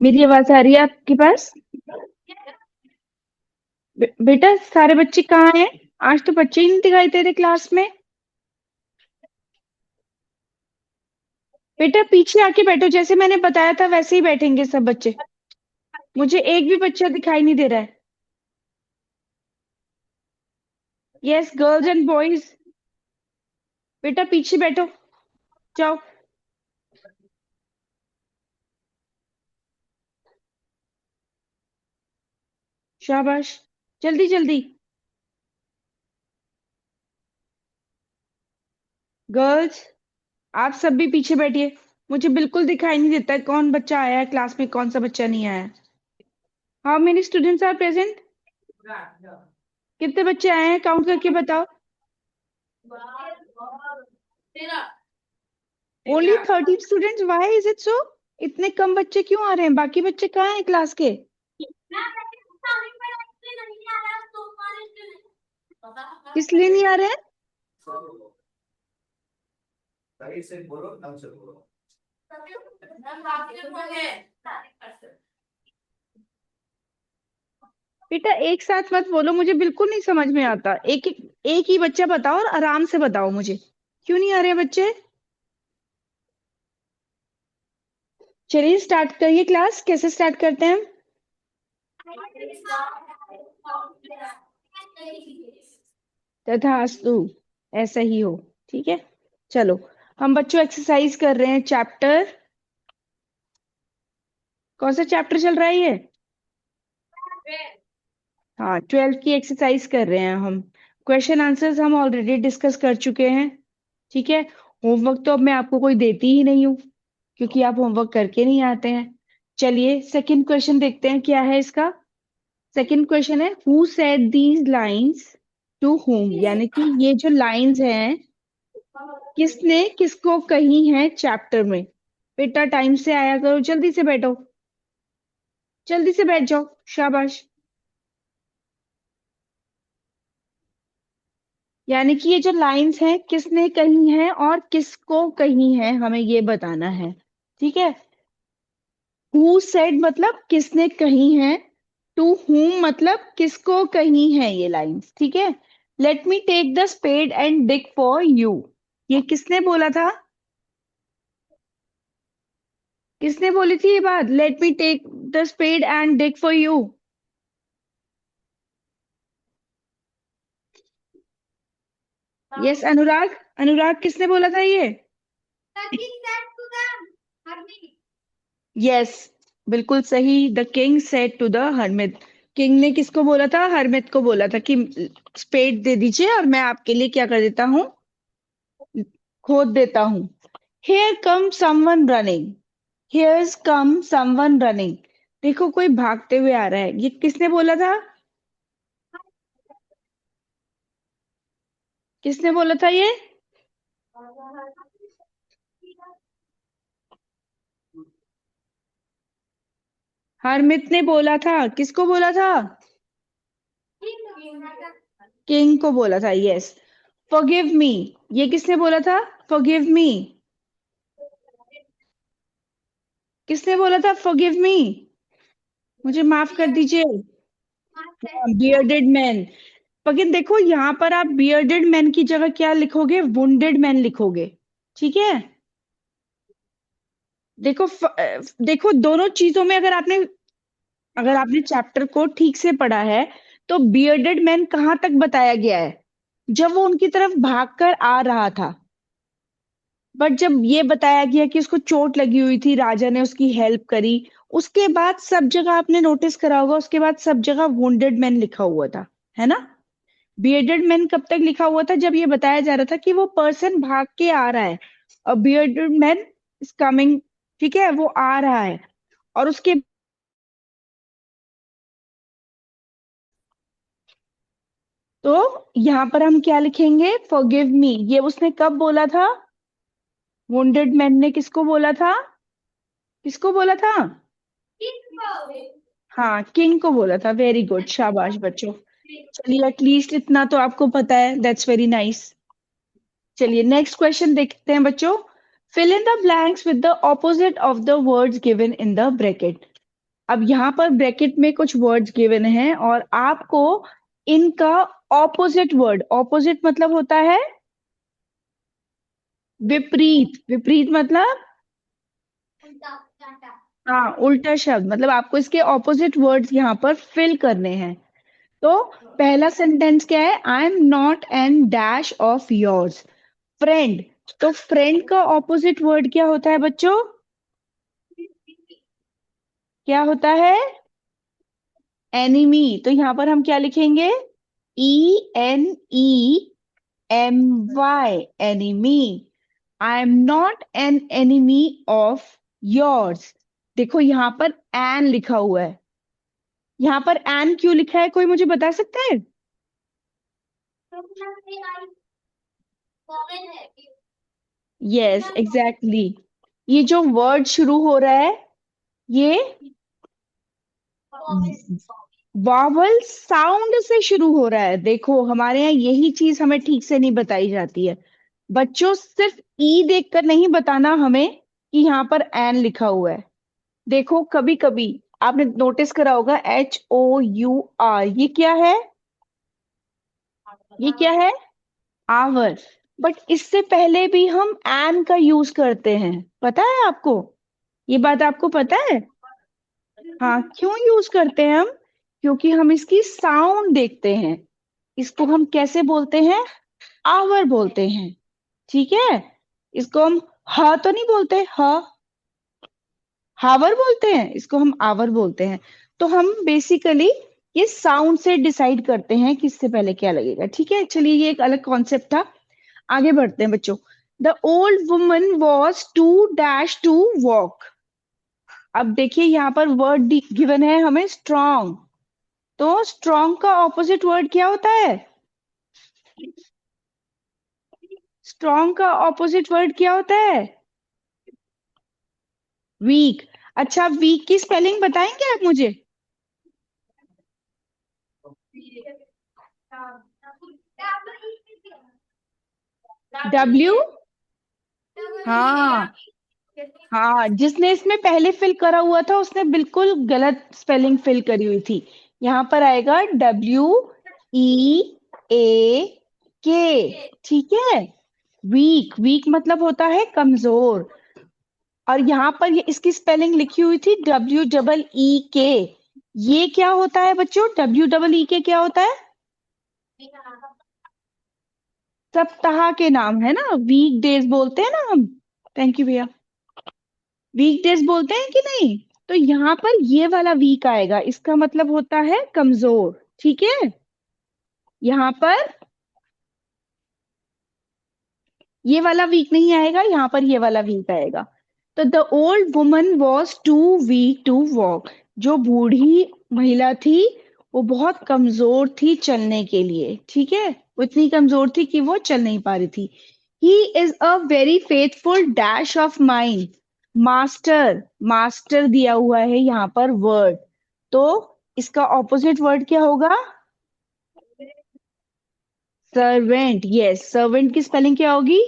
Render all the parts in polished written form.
मेरी आवाज आ रही है आपके पास? बेटा सारे बच्चे कहाँ हैं? आज तो बच्चे ही नहीं दिखाई दे रहे क्लास में। बेटा पीछे आके बैठो, जैसे मैंने बताया था वैसे ही बैठेंगे सब बच्चे। मुझे एक भी बच्चा दिखाई नहीं दे रहा है। Yes girls and boys. बेटा पीछे बैठो, जाओ। शाबाश, जल्दी जल्दी। गर्ल्स, आप सब भी पीछे बैठिए। मुझे बिल्कुल दिखाई नहीं देता है कौन बच्चा आया है क्लास में, कौन सा बच्चा नहीं आया है। How many students are present? कितने बच्चे आए हैं, काउंट करके बताओ। Only 30 students, why is it so? इतने कम बच्चे क्यों आ रहे हैं? बाकी बच्चे कहाँ हैं क्लास के? किस लिए नहीं आ रहे हैं? सही से बोलो, ढंग से बोलो। बेटा एक साथ मत बोलो, मुझे बिल्कुल नहीं समझ में आता। एक ही बच्चा बताओ और आराम से बताओ मुझे। क्यों नहीं आ रहे हैं बच्चे? चलिए स्टार्ट करिए क्लास। कैसे स्टार्ट करते हैं? तथास्तु, ऐसा ही हो। ठीक है, चलो। हम बच्चों एक्सरसाइज कर रहे हैं चैप्टर, कौन सा चैप्टर चल रहा है ये? हाँ, 12 की एक्सरसाइज कर रहे हैं हम। क्वेश्चन आंसर्स हम ऑलरेडी डिस्कस कर चुके हैं। ठीक है। होमवर्क तो अब मैं आपको कोई देती ही नहीं हूँ, क्योंकि आप होमवर्क करके नहीं आते हैं। चलिए सेकंड क्वेश्चन देखते हैं क्या है इसका। सेकंड क्वेश्चन है, who said these lines to whom, यानी कि ये जो लाइंस हैं किसने किसको कही हैं चैप्टर में। बेटा टाइम से आया करो, जल्दी से बैठो, जल्दी से बैठ जाओ। शाबाश। यानी कि ये जो लाइंस हैं किसने कही हैं और किसको कही हैं, हमें ये बताना है। ठीक है। हु सेड मतलब किसने कही हैं, टू whom मतलब किसको कही हैं ये लाइंस। ठीक है। Let me take the spade and dig for you, ये किसने बोला था? किसने बोली थी ये बात, let me take the spade and dig for you? Yes Anurag, Anurag किसने बोला था ये? यस, बिल्कुल सही। The king said to the hermit, king ने किसको बोला था? हरमित को बोला था कि स्पेड दे दीजिए और मैं आपके लिए क्या कर देता हूँ, खोद देता हूँ। हेयर कम समवन रनिंग, हेयर्स कम समवन रनिंग, देखो कोई भागते हुए आ रहा है, ये किसने बोला था? किसने बोला था ये? हरमित ने बोला था। किसको बोला था? किंग को बोला था। यस। फॉरगिव मी, ये किसने बोला था? फॉरगिव मी, किसने बोला था फॉरगिव मी? मुझे माफ कर दीजिए। Bearded man. लेकिन देखो यहाँ पर आप बियर्डेड मैन की जगह क्या लिखोगे? वुंडेड मैन लिखोगे। ठीक है। देखो देखो दोनों चीजों में अगर आपने चैप्टर को ठीक से पढ़ा है तो बियर्डेड मैन कहाँ तक बताया गया है? जब वो उनकी तरफ भागकर आ रहा था। बट जब ये बताया गया कि उसको चोट लगी हुई थी, राजा ने उसकी हेल्प करी, उसके बाद सब जगह आपने नोटिस करा होगा, उसके बाद सब जगह वुंडेड मैन लिखा हुआ था, है ना? बियर्डेड मैन कब तक लिखा हुआ था? जब ये बताया जा रहा था कि वो पर्सन भाग के आ रहा है, और बियर्डेड मैन इज कमिंग। ठीक है, वो आ रहा है। और उसके तो यहाँ पर हम क्या लिखेंगे? फॉरगिव मी, ये उसने कब बोला था? वुंडेड मैन ने किसको बोला था? किसको बोला था? हाँ, किंग को बोला था। वेरी गुड, शाबाश बच्चों। चलिए एटलीस्ट इतना तो आपको पता है, दैट्स वेरी नाइस। चलिए नेक्स्ट क्वेश्चन देखते हैं बच्चों। Fill in the blanks with the opposite of the words given in the bracket. अब यहाँ पर ब्रैकेट में कुछ वर्ड्स गिवन हैं और आपको इनका ऑपोजिट वर्ड, ऑपोजिट मतलब होता है विपरीत, विपरीत मतलब हाँ उल्टा शब्द, मतलब आपको इसके ऑपोजिट वर्ड्स यहाँ पर फिल करने हैं। तो पहला सेंटेंस क्या है, I am not an dash of yours friend. तो फ्रेंड का ऑपोजिट वर्ड क्या होता है बच्चों, क्या होता है, एनिमी। तो यहाँ पर हम क्या लिखेंगे, ENEMY, enemy. I am not an enemy of yours. देखो यहाँ पर एन लिखा हुआ है, यहाँ पर एन क्यों लिखा है, कोई मुझे बता सकता है? यस एग्जैक्टली, ये जो वर्ड शुरू हो रहा है ये वावल साउंड से शुरू हो रहा है। देखो हमारे यहाँ यही चीज हमें ठीक से नहीं बताई जाती है। बच्चों सिर्फ ई देखकर नहीं बताना हमें कि यहाँ पर एन लिखा हुआ है। देखो कभी कभी आपने नोटिस करा होगा HOUR, ये क्या है, ये क्या है, आवर। बट इससे पहले भी हम एन का यूज करते हैं, पता है आपको, ये बात आपको पता है? हाँ क्यों यूज करते हैं हम, क्योंकि हम इसकी साउंड देखते हैं। इसको हम कैसे बोलते हैं, आवर बोलते हैं, ठीक है। इसको हम ह तो नहीं बोलते, ह हावर बोलते हैं, इसको हम आवर बोलते हैं। तो हम बेसिकली ये साउंड से डिसाइड करते हैं कि इससे पहले क्या लगेगा, ठीक है। चलिए ये एक अलग कॉन्सेप्ट था, आगे बढ़ते हैं बच्चों। The old woman was too dash to walk. अब देखिए यहाँ पर वर्ड गिवन है हमें स्ट्रॉन्ग। तो स्ट्रॉन्ग का ऑपोजिट वर्ड क्या होता है, स्ट्रॉन्ग का ऑपोजिट वर्ड क्या होता है, वीक। अच्छा वीक की स्पेलिंग बताएंगे आप मुझे? W, हाँ हाँ, जिसने इसमें पहले फिल करा हुआ था उसने बिल्कुल गलत स्पेलिंग फिल करी हुई थी। यहाँ पर आएगा WEAK, ठीक है। वीक, वीक मतलब होता है कमजोर। और यहाँ पर ये इसकी स्पेलिंग लिखी हुई थी WEEK। ये क्या होता है बच्चों, WEEK क्या होता है, सप्ताह के नाम है ना, वीक डेज बोलते हैं ना हम। थैंक यू भैया, वीक डेज बोलते हैं कि नहीं। तो यहाँ पर ये वाला वीक आएगा, इसका मतलब होता है कमजोर, ठीक है। यहाँ पर ये वाला वीक नहीं आएगा, यहाँ पर ये वाला वीक आएगा। तो the old woman was too weak to walk. जो बूढ़ी महिला थी वो बहुत कमजोर थी चलने के लिए, ठीक है। वो इतनी कमजोर थी कि वो चल नहीं पा रही थी। He is a very faithful dash of mind. Master, master दिया हुआ है यहाँ पर वर्ड, तो इसका ऑपोजिट वर्ड क्या होगा, सर्वेंट। यस, सर्वेंट की स्पेलिंग क्या होगी,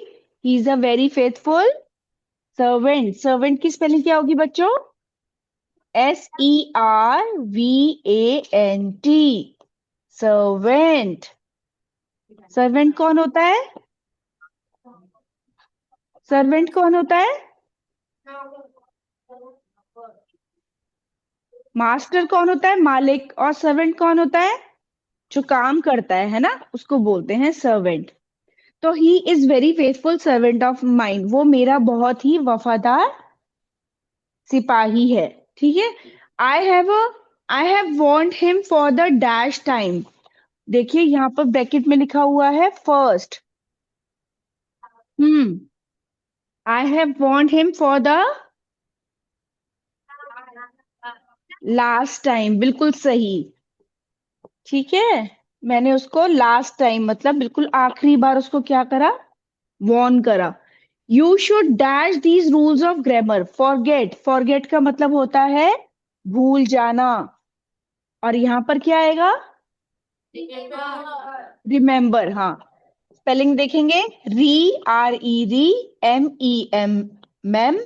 he is a very faithful servant. Servant की स्पेलिंग क्या होगी बच्चों, SERVANT, सर्वेंट। सर्वेंट कौन होता है, सर्वेंट कौन होता है, मास्टर कौन होता है, मालिक। और सर्वेंट कौन होता है, जो काम करता है ना, उसको बोलते हैं सर्वेंट। तो he is very faithful servant of mind, वो मेरा बहुत ही वफादार सिपाही है, ठीक है। I have want him for the dash time. देखिए यहाँ पर ब्रैकेट में लिखा हुआ है first. Hmm, I have want him for the last time, बिल्कुल सही, ठीक है। मैंने उसको लास्ट टाइम मतलब बिल्कुल आखिरी बार उसको क्या करा, वॉर्न करा। You should dash these rules of grammar. Forget, forget का मतलब होता है भूल जाना। और यहाँ पर क्या आएगा, रिमेम्बर, हाँ। स्पेलिंग देखेंगे, REREMEM, मैम,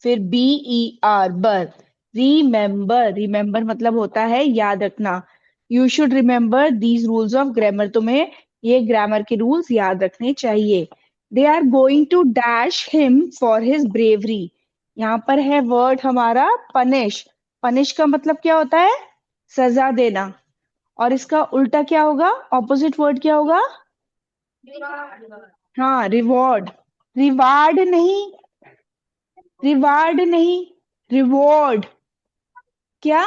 फिर BER, बर। रिमेंबर, रिमेंबर मतलब होता है याद रखना। You should remember these rules of grammar, तुम्हें ये ग्रामर के रूल्स याद रखने चाहिए। They are going to dash him for his bravery. यहाँ पर है वर्ड हमारा पनिश। पनिश का मतलब क्या होता है? सजा देना। और इसका उल्टा क्या होगा? ऑपोजिट वर्ड क्या होगा? हाँ, रिवॉर्ड। रिवार्ड नहीं, रिवार्ड नहीं, रिवॉर्ड। क्या?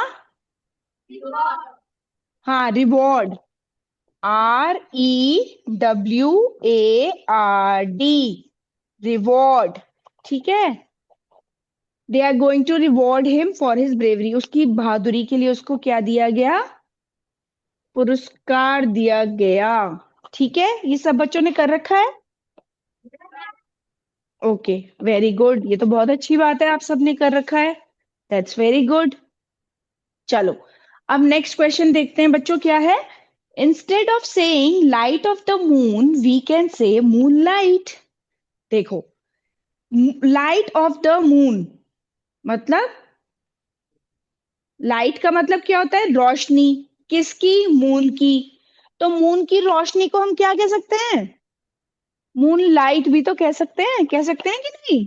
हाँ, रिवॉर्ड। REWARD, reward. ठीक है। They are going to reward him for his bravery, उसकी बहादुरी के लिए उसको क्या दिया गया? पुरस्कार दिया गया। ठीक है, ये सब बच्चों ने कर रखा है। ओके, वेरी गुड, ये तो बहुत अच्छी बात है, आप सबने कर रखा है। That's very good. चलो, अब नेक्स्ट क्वेश्चन देखते हैं बच्चों क्या है। Instead of saying light of the moon we can say moon light. देखो, लाइट ऑफ द मून मतलब, लाइट का मतलब क्या होता है? रोशनी। किसकी? मून की। तो मून की रोशनी को हम क्या कह सकते हैं? मून लाइट भी तो कह सकते हैं, कह सकते हैं कि नहीं?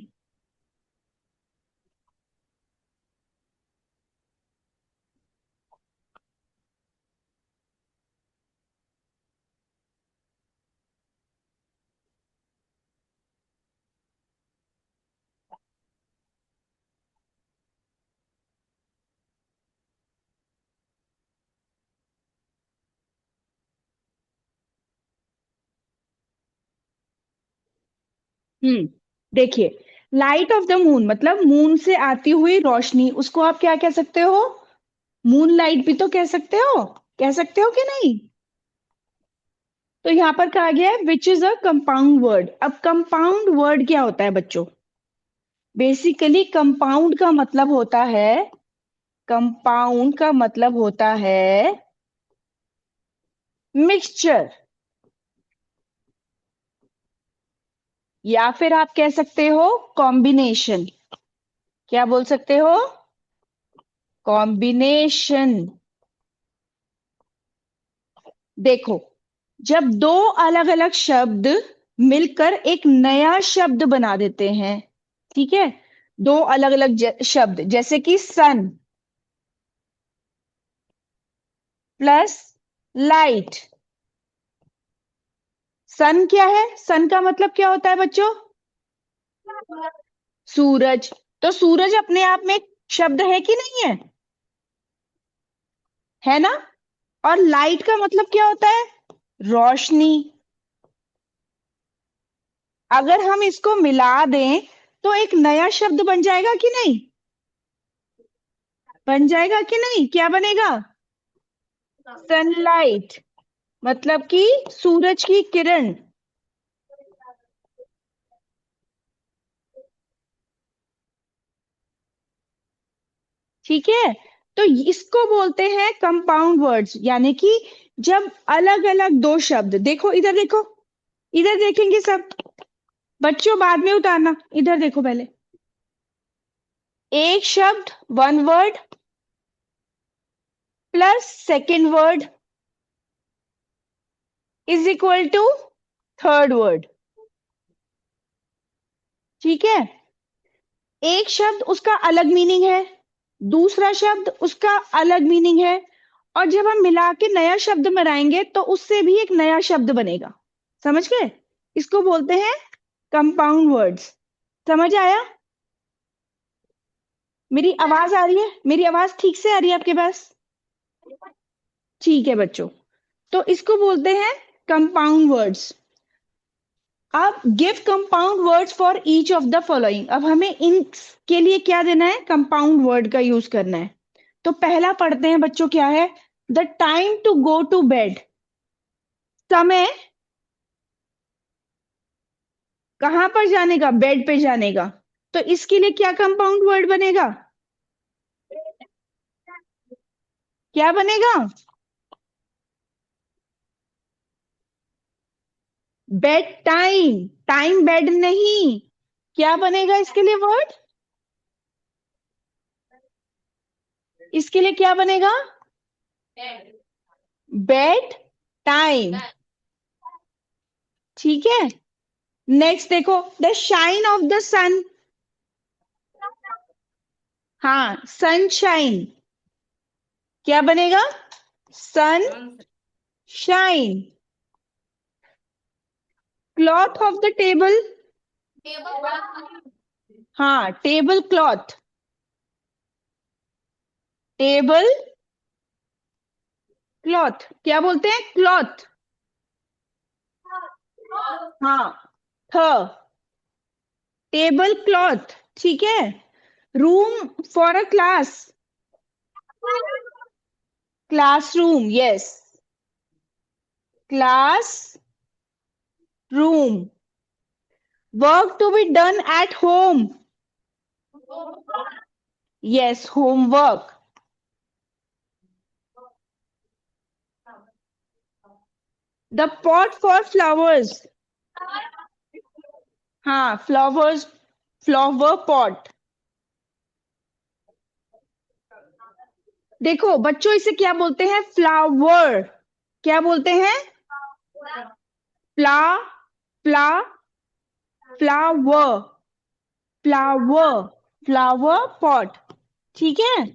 देखिए, लाइट ऑफ द मून मतलब मून से आती हुई रोशनी, उसको आप क्या कह सकते हो? मून लाइट भी तो कह सकते हो, कह सकते हो कि नहीं? तो यहाँ पर कहा गया है which is a compound word. अब कंपाउंड वर्ड क्या होता है बच्चों? बेसिकली कंपाउंड का मतलब होता है, कंपाउंड का मतलब होता है मिक्सचर, या फिर आप कह सकते हो कॉम्बिनेशन। क्या बोल सकते हो? कॉम्बिनेशन। देखो, जब दो अलग अलग शब्द मिलकर एक नया शब्द बना देते हैं, ठीक है, दो अलग अलग शब्द जैसे कि सन प्लस लाइट। सन क्या है? सन का मतलब क्या होता है बच्चों? सूरज। तो सूरज अपने आप में एक शब्द है कि नहीं है? है ना? और लाइट का मतलब क्या होता है? रोशनी। अगर हम इसको मिला दें तो एक नया शब्द बन जाएगा कि नहीं? बन जाएगा कि नहीं? क्या बनेगा? सनलाइट, मतलब कि सूरज की किरण। ठीक है, तो इसको बोलते हैं कंपाउंड वर्ड्स, यानी कि जब अलग अलग दो शब्द, देखो इधर देखो, इधर देखेंगे सब बच्चों, बाद में उतारना, इधर देखो पहले। एक शब्द, one word plus second word is equal to third word. ठीक है, एक शब्द उसका अलग मीनिंग है, दूसरा शब्द उसका अलग मीनिंग है, और जब हम मिला के नया शब्द बनाएंगे तो उससे भी एक नया शब्द बनेगा। समझ गए? इसको बोलते हैं कंपाउंड वर्ड्स। समझ आया? मेरी आवाज आ रही है? मेरी आवाज ठीक से आ रही है आपके पास? ठीक है बच्चों, तो इसको बोलते हैं कंपाउंड वर्ड्स। अब give compound words for each of the following. अब हमें इन के लिए क्या देना है? कंपाउंड वर्ड का यूज करना है। तो पहला पढ़ते हैं बच्चों, क्या है? The time to go to bed. समय कहां पर जाने का? बेड पे जाने का। तो इसके लिए क्या कंपाउंड वर्ड बनेगा? क्या बनेगा? Bed time. टाइम बेड नहीं, क्या बनेगा इसके लिए वर्ड? इसके लिए क्या बनेगा? Bed time. ठीक है, नेक्स्ट देखो, the shine of the sun. हाँ, सनशाइन। क्या बनेगा? Sun shine. Cloth of the table. हाँ, टेबल क्लॉथ। टेबल क्लॉथ क्या बोलते हैं? क्लॉथ। हाँ, थ। Table cloth. ठीक है, room for a class. Classroom, yes, class room. Work to be done at home. Yes, homework. The pot for flowers. हाँ, flowers, flower pot. देखो बच्चों, इसे क्या बोलते हैं? फ्लावर। क्या बोलते हैं? फ्ला, फ्ला, फ्लावर, फ्लावर, फ्लावर पॉट। ठीक है,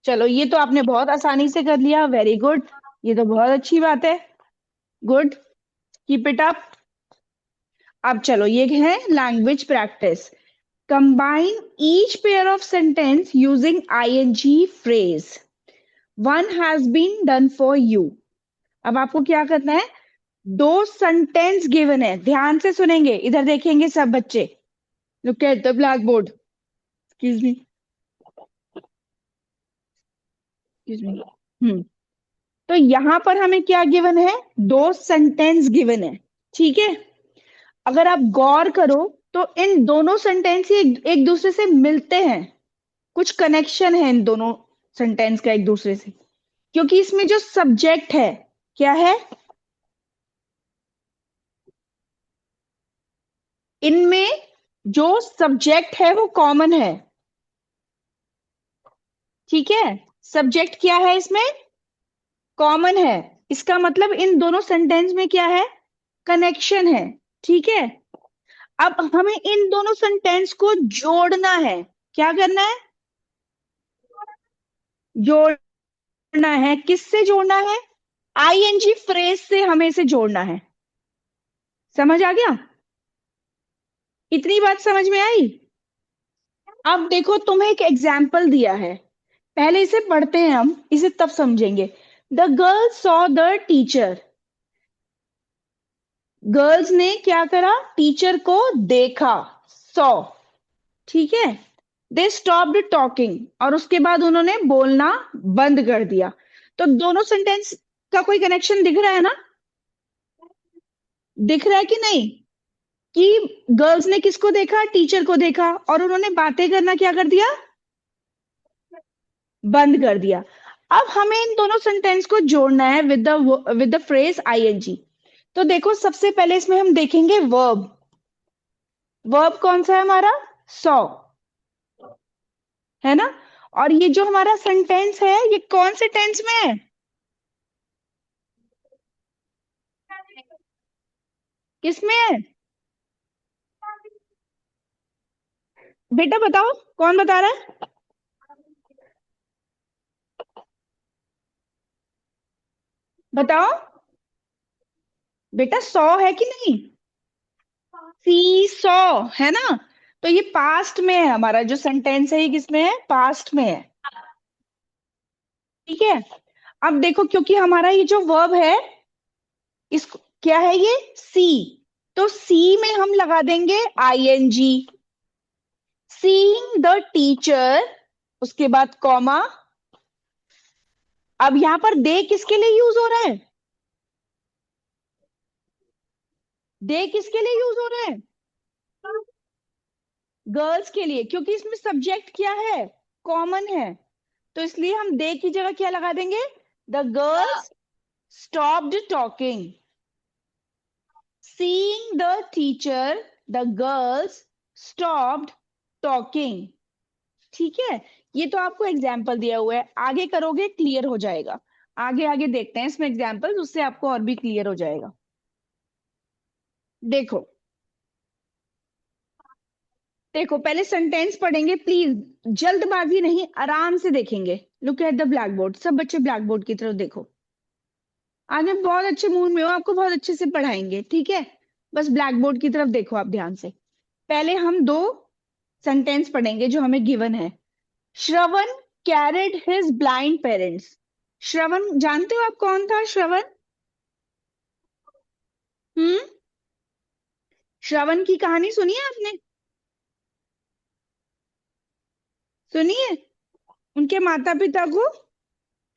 चलो ये तो आपने बहुत आसानी से कर लिया, वेरी गुड। ये तो बहुत अच्छी बात है, गुड, कीप इट अप। अब चलो, ये है language practice. Combine each pair of sentence using ING phrase. One has been done for you. अब आपको क्या करना है? दो सेंटेंस गिवन है, ध्यान से सुनेंगे, इधर देखेंगे सब बच्चे। Look at the black board, excuse me, excuse me. तो यहां पर हमें क्या गिवन है? दो सेंटेंस गिवन है। ठीक है, अगर आप गौर करो तो इन दोनों सेंटेंस ही एक दूसरे से मिलते हैं। कुछ कनेक्शन है इन दोनों सेंटेंस का एक दूसरे से, क्योंकि इसमें जो सब्जेक्ट है, क्या है? इनमें जो सब्जेक्ट है वो कॉमन है। ठीक है, सब्जेक्ट क्या है इसमें? कॉमन है। इसका मतलब इन दोनों सेंटेंस में क्या है? कनेक्शन है। ठीक है, अब हमें इन दोनों सेंटेंस को जोड़ना है। क्या करना है? जोड़ना है। किससे जोड़ना है? आईएनजी फ्रेज से हमें इसे जोड़ना है। समझ आ गया? इतनी बात समझ में आई? अब देखो, तुम्हें एक एग्जाम्पल दिया है, पहले इसे पढ़ते हैं, हम इसे तब समझेंगे। The girl saw the teacher. Girls ने क्या करा? टीचर को देखा, सॉ। ठीक है, दे स्टॉप्ड टॉकिंग, और उसके बाद उन्होंने बोलना बंद कर दिया। तो दोनों सेंटेंस का कोई कनेक्शन दिख रहा है ना? दिख रहा है कि नहीं? कि गर्ल्स ने किसको देखा? टीचर को देखा, और उन्होंने बातें करना क्या कर दिया? बंद कर दिया। अब हमें इन दोनों सेंटेंस को जोड़ना है विद द फ्रेज आईएनजी। तो देखो, सबसे पहले इसमें हम देखेंगे वर्ब। वर्ब कौन सा है हमारा? सॉ, है ना? और ये जो हमारा सेंटेंस है, ये कौन से टेंस में है? किसमें है? बेटा बताओ, कौन बता रहा है? बताओ बेटा, सॉ है कि नहीं? सी सॉ, है ना? तो ये पास्ट में है, हमारा जो सेंटेंस है ये किसमें है? पास्ट में है। ठीक है, अब देखो, क्योंकि हमारा ये जो वर्ब है, इसको क्या है ये? सी। तो सी में हम लगा देंगे आईएनजी। सीइंग द टीचर, उसके बाद कॉमा। अब यहां पर दे किसके लिए यूज हो रहा है? दे किसके लिए यूज हो रहा है? गर्ल्स के लिए, क्योंकि इसमें सब्जेक्ट क्या है? कॉमन है। तो इसलिए हम दे की जगह क्या लगा देंगे? The girls stopped talking. Seeing the teacher, the girls stopped talking. ठीक है, ये तो आपको एग्जाम्पल दिया हुआ है, आगे करोगे क्लियर हो जाएगा। आगे आगे देखते हैं इसमें एग्जाम्पल, उससे आपको और भी क्लियर हो जाएगा। देखो, देखो पहले सेंटेंस पढ़ेंगे प्लीज, जल्दबाजी नहीं, आराम से देखेंगे। Look at the black board, सब बच्चे ब्लैक बोर्ड की तरफ देखो। आज मैं बहुत अच्छे मूड में हूँ, आपको बहुत अच्छे से पढ़ाएंगे, ठीक है। बस ब्लैक बोर्ड की तरफ देखो आप ध्यान से। पहले हम दो सेंटेंस पढ़ेंगे जो हमें गिवन है। श्रवण कैरिड हिज ब्लाइंड पेरेंट्स। श्रवण जानते हो आप कौन था श्रवण? हम्म। श्रवण की कहानी सुनी है आपने? सुनिए। उनके माता पिता को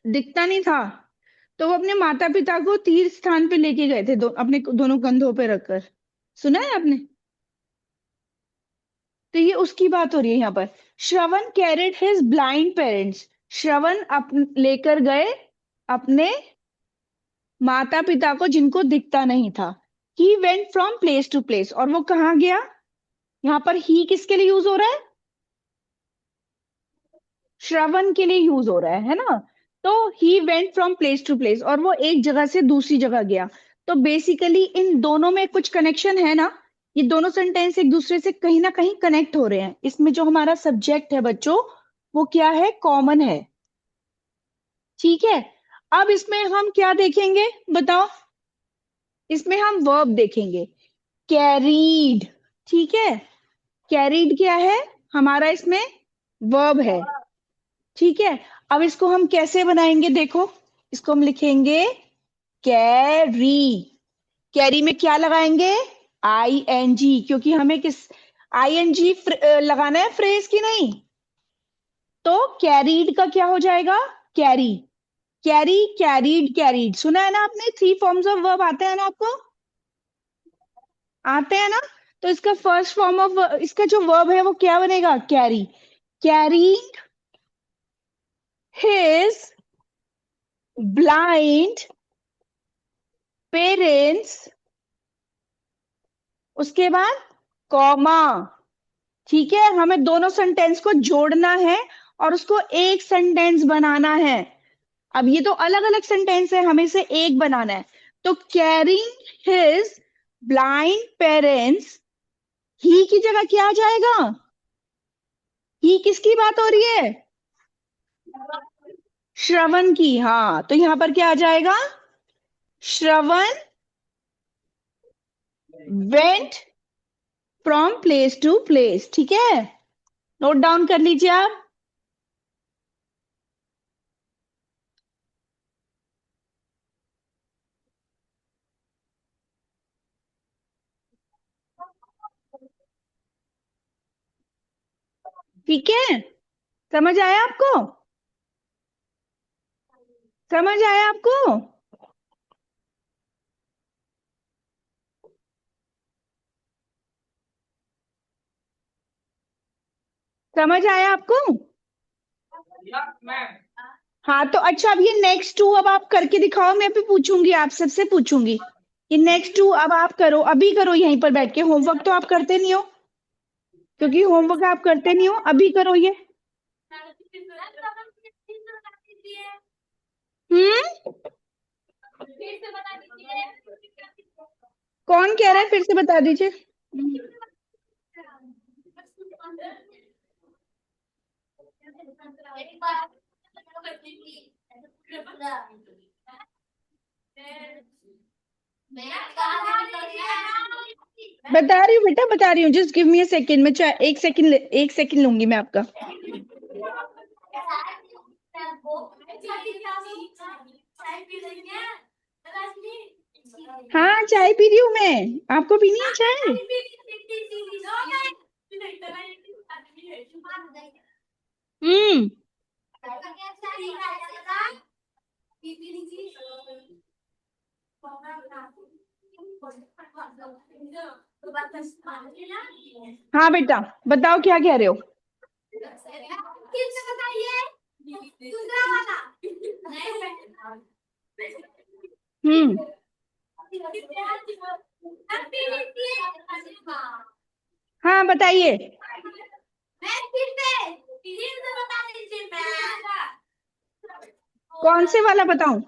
दिखता नहीं था, तो वो अपने माता पिता को तीर्थ स्थान पे लेके गए थे, अपने दोनों कंधों पे रखकर। सुना है आपने? तो ये उसकी बात हो रही है यहाँ पर। श्रवण कैरिड हिज ब्लाइंड पेरेंट्स। श्रवण लेकर गए अपने माता पिता को जिनको दिखता नहीं था। He went from place to place, और वो कहाँ गया? यहाँ पर ही किसके लिए यूज हो रहा है? श्रवण के लिए यूज हो रहा है ना। तो he went from place to place, और वो एक जगह से दूसरी जगह गया। तो बेसिकली इन दोनों में कुछ कनेक्शन है ना। ये दोनों सेंटेंस एक दूसरे से कहीं ना कहीं कनेक्ट हो रहे हैं। इसमें जो हमारा सब्जेक्ट है बच्चों, वो क्या है? कॉमन है। ठीक है। अब इसमें हम क्या देखेंगे बताओ? इसमें हम वर्ब देखेंगे। कैरीड। ठीक है। कैरीड क्या है हमारा इसमें? वर्ब है। ठीक है। अब इसको हम कैसे बनाएंगे देखो। इसको हम लिखेंगे कैरी। कैरी में क्या लगाएंगे? आई एन जी, क्योंकि हमें किस आई एन जी लगाना है फ्रेज की नहीं। तो कैरीड का क्या हो जाएगा? कैरी। कैरी, कैरीड, कैरीड, सुना है ना आपने? थ्री फॉर्म्स ऑफ वर्ब आते हैं ना आपको? आते हैं ना। तो इसका फर्स्ट फॉर्म ऑफ, इसका जो वर्ब है वो क्या बनेगा? Carry. Carrying his blind parents, उसके बाद कॉमा। ठीक है, हमें दोनों सेंटेंस को जोड़ना है और उसको एक सेंटेंस बनाना है। अब ये तो अलग अलग सेंटेंस है, हमें से एक बनाना है। तो कैरिंग हिज ब्लाइंड पेरेंट्स, ही की जगह क्या आ जाएगा? ही किसकी बात हो रही है? श्रवण की। हाँ, तो यहां पर क्या आ जाएगा? Shravan went from place to place. ठीक है, नोट डाउन कर लीजिए आप। ठीक है, समझ आया आपको? समझ आया आपको? समझ आया आपको? हाँ तो अच्छा, अब ये नेक्स्ट टू अब आप करके दिखाओ, मैं भी पूछूंगी, आप सबसे पूछूंगी। ये नेक्स्ट टू अब आप करो, अभी करो यहीं पर बैठ के। होमवर्क तो आप करते नहीं हो, क्योंकि होमवर्क आप करते नहीं हो, अभी करो ये। हम्म। कौन कह रहा है? फिर से बता दीजिए। बता रही हूँ बेटा, बता रही हूँ, just give me a second. मैं चाहे एक सेकंड, एक सेकंड लूंगी मैं आपका। हाँ, चाय पी रही हूँ मैं। आपको पीनी है चाय? हम्म। हाँ बेटा, बताओ क्या कह रहे हो? हम्म। हाँ बताइए। कौन से वाला बताऊं?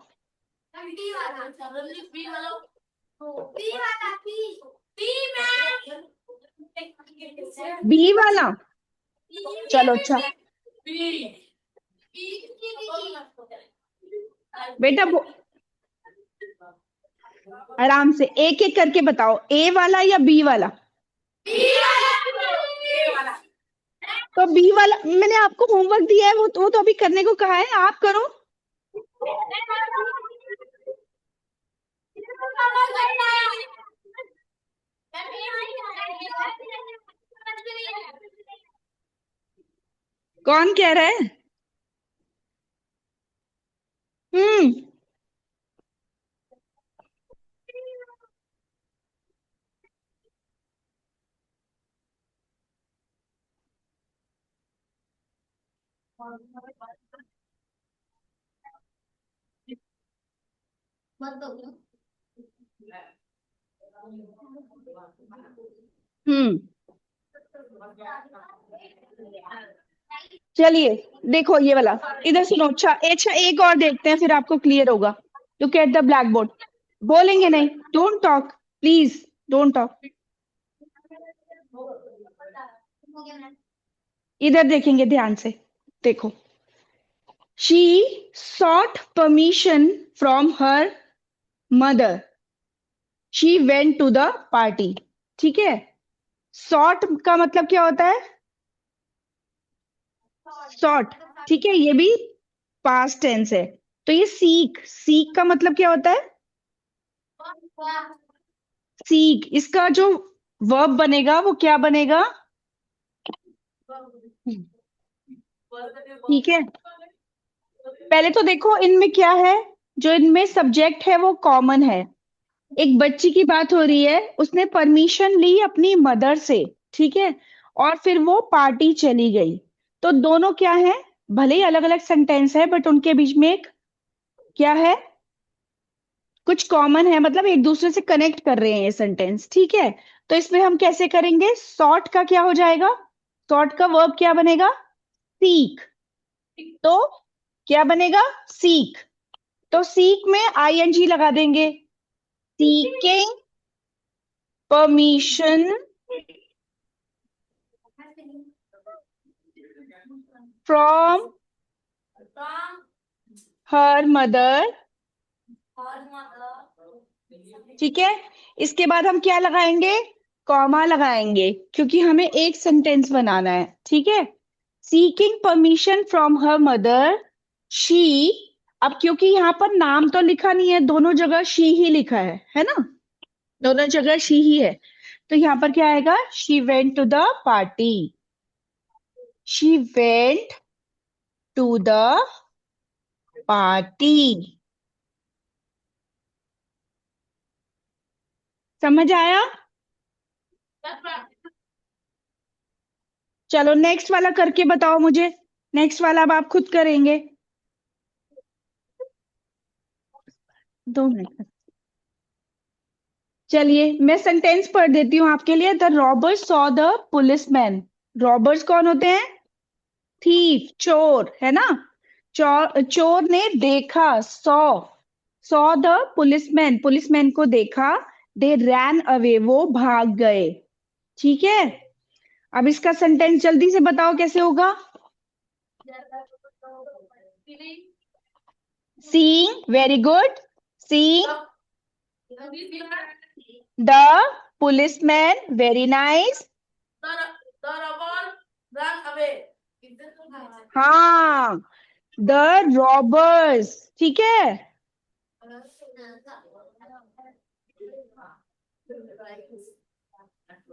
बी वाला? चलो अच्छा, बेटा आराम से एक एक करके बताओ, ए वाला या बी वाला? तो बी वाला मैंने आपको होमवर्क दिया है, वो तो अभी करने को कहा है, आप करो। कौन कह रहा है? हम्म। हम्म। चलिए देखो ये वाला, इधर सुनो। अच्छा अच्छा, एक और देखते हैं फिर आपको क्लियर होगा। Look at the black board. बोलेंगे नहीं, don't talk please, don't talk. इधर देखेंगे ध्यान से, देखो। She sought permission from her mother, she went to the party. ठीक है, सॉट का मतलब क्या होता है? सॉट, ठीक है, ये भी पास्ट टेंस है। तो ये सीक, सीक का मतलब क्या होता है? सीक, इसका जो वर्ब बनेगा वो क्या बनेगा? ठीक है, पहले तो देखो इनमें क्या है। जो इनमें सब्जेक्ट है वो कॉमन है। एक बच्ची की बात हो रही है, उसने परमिशन ली अपनी मदर से, ठीक है, और फिर वो पार्टी चली गई। तो दोनों क्या है? भले ही अलग अलग सेंटेंस है बट उनके बीच में एक क्या है? कुछ कॉमन है, मतलब एक दूसरे से कनेक्ट कर रहे हैं ये सेंटेंस। ठीक है, तो इसमें हम कैसे करेंगे? सॉर्ट का क्या हो जाएगा? सॉर्ट का वर्ब क्या बनेगा? सीक। तो क्या बनेगा? सीक। तो सीक में आईएनजी लगा देंगे। Seeking permission from her mother. ठीक है, इसके बाद हम क्या लगाएंगे? कॉमा लगाएंगे, क्योंकि हमें एक सेंटेंस बनाना है। ठीक है, seeking permission from her mother, she. अब क्योंकि यहाँ पर नाम तो लिखा नहीं है, दोनों जगह शी ही लिखा है ना? दोनों जगह शी ही है। तो यहाँ पर क्या आएगा? She went to the party, she went to the party. समझ आया? चलो नेक्स्ट वाला करके बताओ मुझे। नेक्स्ट वाला अब आप खुद करेंगे। 2 मिनट। चलिए मैं सेंटेंस पढ़ देती हूँ आपके लिए। The robbers saw the policeman. Robbers कौन होते हैं? थीफ, चोर, है ना? चोर, चोर ने देखा, सॉ द पुलिसमैन, पुलिसमैन को देखा। दे रैन अवे, वो भाग गए। ठीक है, अब इसका सेंटेंस जल्दी से बताओ कैसे होगा? Seeing, very good. Seeing the policeman, very nice. हाँ, द रॉबर्स। ठीक है,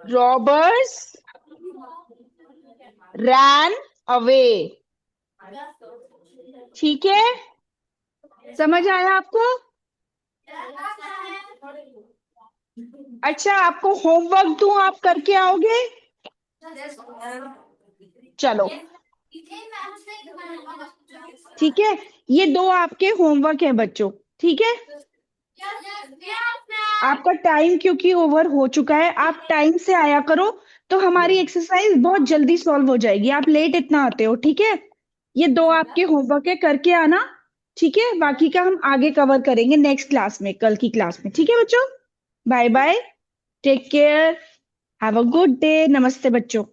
रॉबर्स रैन अवे। ठीक है, समझ आया आपको? अच्छा, आपको होमवर्क दूं, आप करके आओगे? चलो ठीक है, ये 2 आपके होमवर्क है बच्चों। ठीक है, आपका टाइम क्योंकि ओवर हो चुका है, आप टाइम से आया करो। तो हमारी एक्सरसाइज बहुत जल्दी सॉल्व हो जाएगी। आप लेट इतना आते हो, ठीक है? ये दो आपके होमवर्क है, करके आना। ठीक है, बाकी का हम आगे कवर करेंगे नेक्स्ट क्लास में, कल की क्लास में। ठीक है बच्चों, bye bye, take care, have a good day, नमस्ते बच्चों।